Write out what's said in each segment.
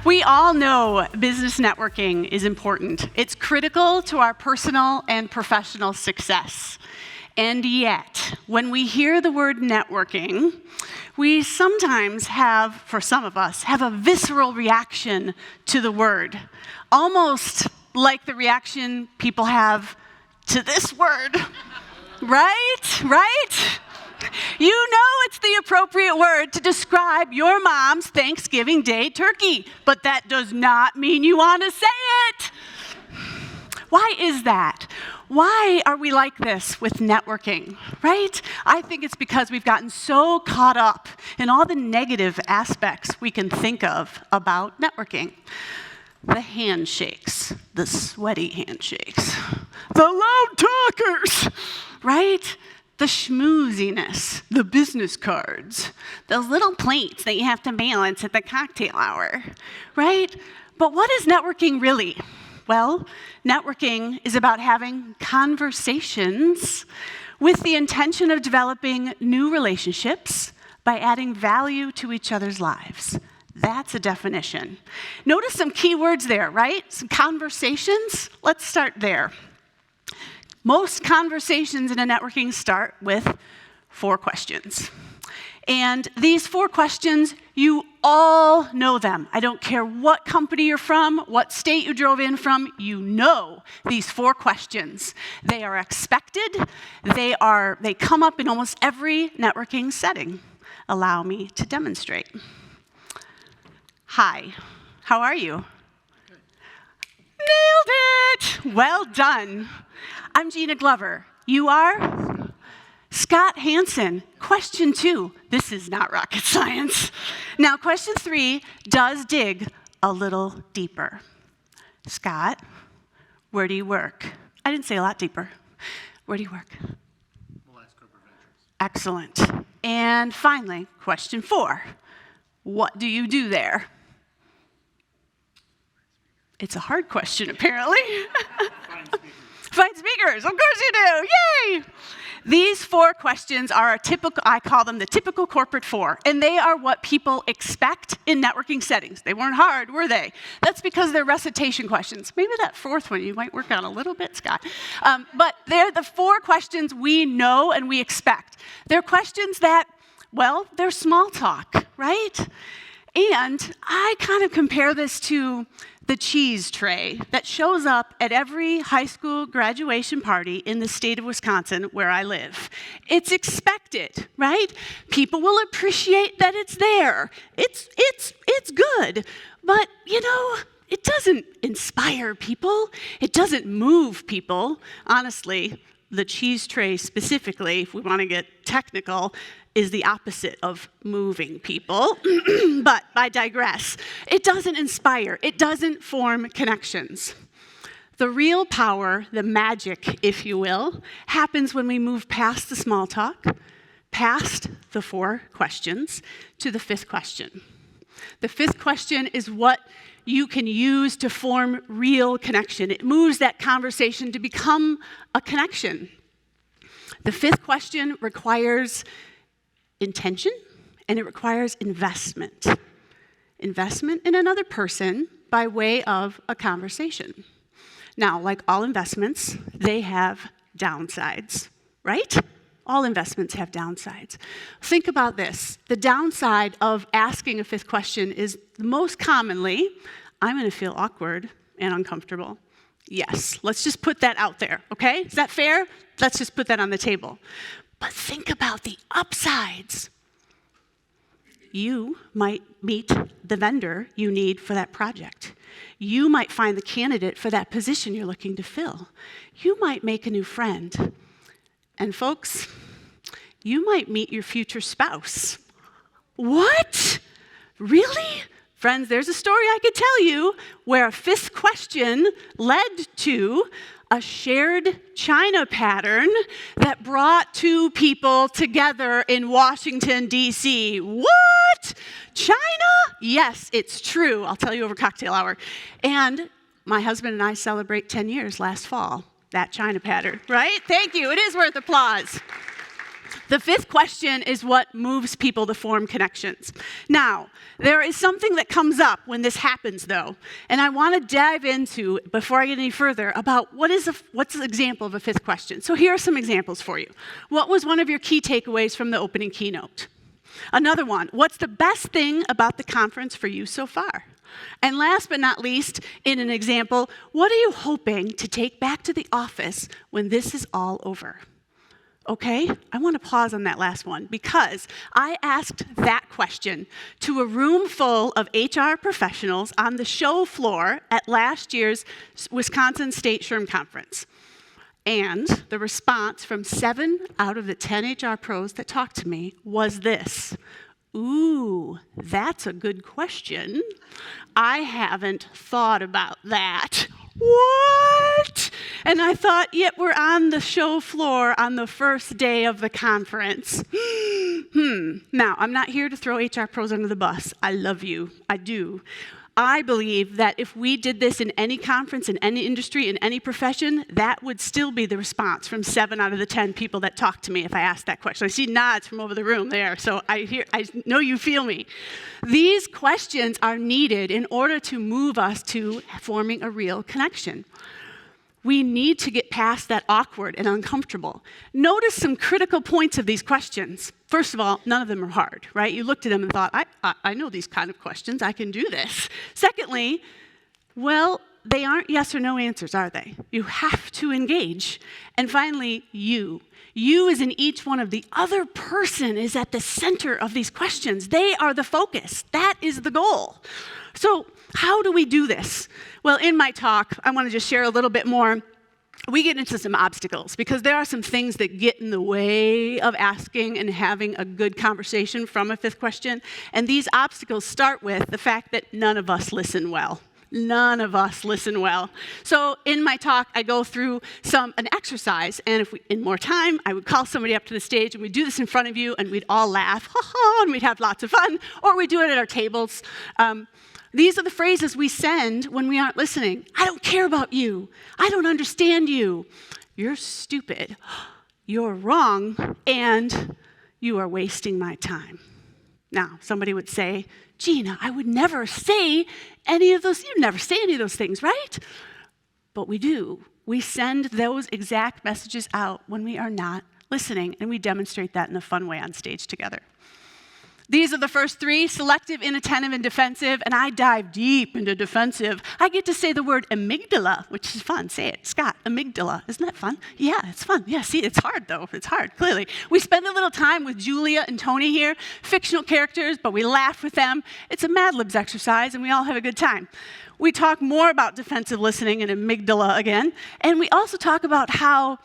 We all know business networking is important. It's critical to our personal and professional success. And yet, when we hear the word networking, we sometimes have, for some of us, have a visceral reaction to the word. Almost like the reaction people have to this word. Right? You know it's the appropriate word to describe your mom's Thanksgiving Day turkey, but that does not mean you want to say it. Why is that? Why are we like this with networking, right? I think it's because we've gotten so caught up in all the negative aspects we can think of about networking. The handshakes, the sweaty handshakes, the loud talkers, right? The schmooziness, the business cards, those little plates that you have to balance at the cocktail hour, right? But what is networking really? Well, networking is about having conversations with the intention of developing new relationships by adding value to each other's lives. That's a definition. Notice some key words there, right? Some conversations. Let's start there. Most conversations in a networking start with 4 questions. And these 4 questions, you all know them. I don't care what company you're from, what state you drove in from, you know these 4 questions. They are expected. They come up in almost every networking setting. Allow me to demonstrate. Hi, how are you? Good. Nailed it! Well done. I'm Gina Glover. You are? Scott Hansen. Question 2. This is not rocket science. Now, question 3 does dig a little deeper. Scott, where do you work? I didn't say a lot deeper. Where do you work? Excellent. And finally, question 4. What do you do there? It's a hard question, apparently. Find speakers, of course you do, yay! These 4 questions are I call them the typical corporate 4, and they are what people expect in networking settings. They weren't hard, were they? That's because they're recitation questions. Maybe that 4th one you might work on a little bit, Scott. But they're the 4 questions we know and we expect. They're questions that, well, they're small talk, right? And I kind of compare this to the cheese tray that shows up at every high school graduation party in the state of Wisconsin where I live. It's expected, right? People will appreciate that it's there. It's good, but it doesn't inspire people. It doesn't move people. Honestly, the cheese tray specifically, if we want to get technical, is the opposite of moving people, but I digress. It doesn't inspire. It doesn't form connections. The real power, the magic, if you will, happens when we move past the small talk, past the 4 questions, to the 5th question. The 5th question is what you can use to form real connection. It moves that conversation to become a connection. The 5th question requires intention, and it requires investment. Investment in another person by way of a conversation. Now, like all investments, they have downsides, right? All investments have downsides. Think about this. The downside of asking a 5th question is most commonly, I'm going to feel awkward and uncomfortable. Yes, let's just put that out there, okay? Is that fair? Let's just put that on the table. But think about the upsides. You might meet the vendor you need for that project. You might find the candidate for that position you're looking to fill. You might make a new friend. And folks, you might meet your future spouse. What? Really? Friends, there's a story I could tell you where a 5th question led to a shared China pattern that brought 2 people together in Washington, D.C. What? China? Yes, it's true. I'll tell you over cocktail hour. And my husband and I celebrate 10 years last fall. That China pattern, right? Thank you. It is worth applause. The fifth question is what moves people to form connections. Now, there is something that comes up when this happens, though, and I want to dive into, before I get any further, about what's an example of a fifth question. So here are some examples for you. What was one of your key takeaways from the opening keynote? Another one, what's the best thing about the conference for you so far? And last but not least, in an example, what are you hoping to take back to the office when this is all over? Okay, I want to pause on that last one because I asked that question to a room full of HR professionals on the show floor at last year's Wisconsin State SHRM Conference. And the response from 7 out of the 10 HR pros that talked to me was this: ooh, that's a good question. I haven't thought about that. What? And I thought, yet we're on the show floor on the first day of the conference. Now, I'm not here to throw HR pros under the bus. I love you. I do. I believe that if we did this in any conference, in any industry, in any profession, that would still be the response from 7 out of the 10 people that talked to me if I asked that question. I see nods from over the room there, so I know you feel me. These questions are needed in order to move us to forming a real connection. We need to get past that awkward and uncomfortable. Notice some critical points of these questions. First of all, none of them are hard, right? You looked at them and thought, I know these kind of questions. I can do this. Secondly, well, they aren't yes or no answers, are they? You have to engage. And finally, you. You is in each one of the other person is at the center of these questions. They are the focus. That is the goal. So how do we do this? Well, in my talk, I want to just share a little bit more. We get into some obstacles because there are some things that get in the way of asking and having a good conversation from a fifth question. And these obstacles start with the fact that none of us listen well. None of us listen well. So in my talk, I go through an exercise, and in more time, I would call somebody up to the stage, and we'd do this in front of you, and we'd all laugh, ha ha, and we'd have lots of fun, or we'd do it at our tables. These are the phrases we send when we aren't listening. I don't care about you. I don't understand you. You're stupid. You're wrong, and you are wasting my time. Now, somebody would say, Gina, I would never say any of those. You never say any of those things, right? But we do. We send those exact messages out when we are not listening, and we demonstrate that in a fun way on stage together. These are the first 3, selective, inattentive, and defensive, and I dive deep into defensive. I get to say the word amygdala, which is fun. Say it, Scott, amygdala. Isn't that fun? Yeah, it's fun. Yeah, see, it's hard, though. It's hard, clearly. We spend a little time with Julia and Tony here, fictional characters, but we laugh with them. It's a Mad Libs exercise, and we all have a good time. We talk more about defensive listening and amygdala again, and we also talk about how,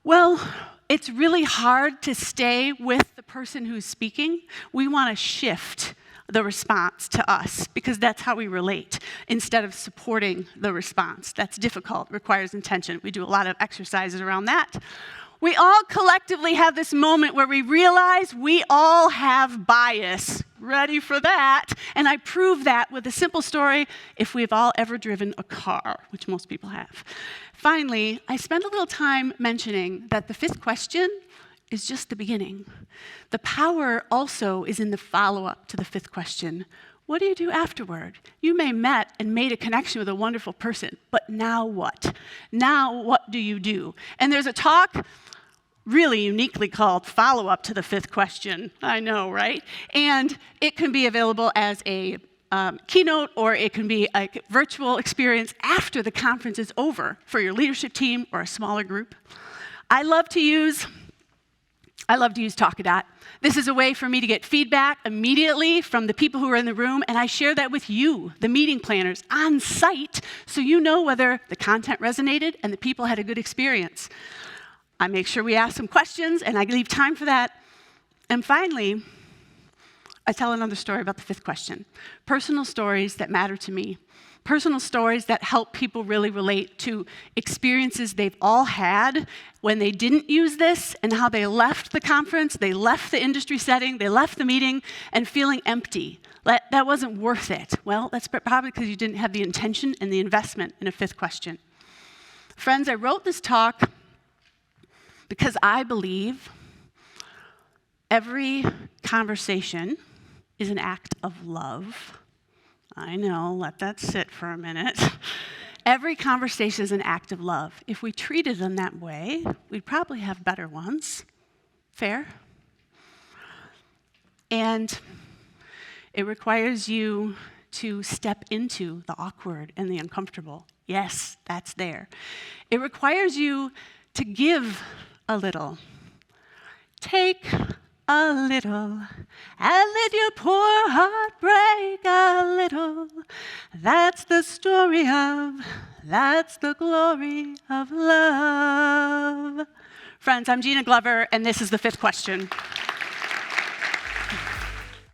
well, it's really hard to stay with the person who's speaking. We want to shift the response to us because that's how we relate instead of supporting the response. That's difficult, requires intention. We do a lot of exercises around that. We all collectively have this moment where we realize we all have bias. Ready for that? And I prove that with a simple story, if we've all ever driven a car, which most people have. Finally, I spend a little time mentioning that the fifth question is just the beginning. The power also is in the follow-up to the fifth question. What do you do afterward? You may met and made a connection with a wonderful person, but now what? Now what do you do? And there's a talk really uniquely called Follow-Up to the Fifth Question. I know, right? And it can be available as a keynote, or it can be a virtual experience after the conference is over for your leadership team or a smaller group. I love to use Talkadot. This is a way for me to get feedback immediately from the people who are in the room, and I share that with you, the meeting planners, on site, so you know whether the content resonated and the people had a good experience. I make sure we ask some questions, and I leave time for that. And finally, I tell another story about the fifth question. Personal stories that matter to me. Personal stories that help people really relate to experiences they've all had when they didn't use this and how they left the conference, they left the industry setting, they left the meeting and feeling empty. That wasn't worth it. Well, that's probably because you didn't have the intention and the investment in a fifth question. Friends, I wrote this talk because I believe Every conversation is an act of love. I know, let that sit for a minute. Every conversation is an act of love. If we treated them that way, we'd probably have better ones. Fair? And it requires you to step into the awkward and the uncomfortable. Yes, that's there. It requires you to give a little. Take a little, and let your poor heart break a little. That's the story of, that's the glory of love. Friends, I'm Gina Glover, and this is the fifth question.